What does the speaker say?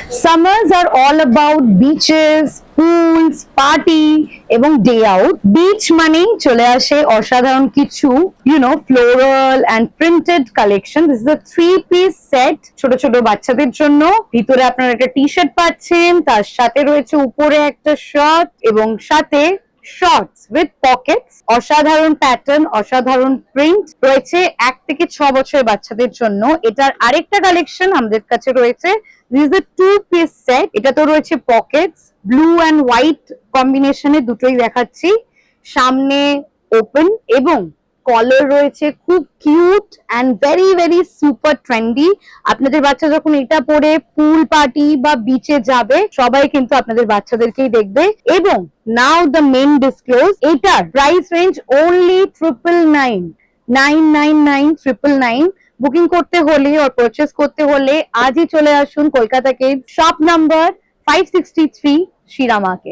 Summers are all about beaches, pools, party এবং day out. Beach মানেই চলে আসে অসাধারণ কিছু floral and printed collection. This is a 3-piece set ছোট ছোট বাচ্চাদের জন্য। ভিতরে আপনারা একটা টি-শার্ট পাচ্ছেন, তার সাথে রয়েছে উপরে একটা শার্ট এবং সাথে শর্টস উইথ পকেটস। অসাধারণ প্যাটার্ন, অসাধারণ প্রিন্ট রয়েছে 1 থেকে 6 বছরের বাচ্চাদের জন্য। এটার আরেকটা কালেকশন আমাদের কাছে রয়েছে। This is a 2-piece set. এটা তো রয়েছে পকেটস, ব্লু অ্যান্ড হোয়াইট কম্বিনেশনে দুটোই দেখাচ্ছি। সামনে ওপেন এবং কলার রয়েছে, খুব cute and very very super trendy. আপনাদের বাচ্চা যখন এটা পরে পুল পার্টি বা বিচে যাবে, সবাই কিন্তু আপনাদের বাচ্চাদেরকেই দেখবে। এবং নাও দ্য মেইন ডিসক্লোজ, এটার প্রাইস রেঞ্জ only 999 বুকিং করতে হলে আর পারচেজ করতে হলে আজই চলে আসুন কলকাতা কেডস, শপ নাম্বার 563 শিরা মার্কেট।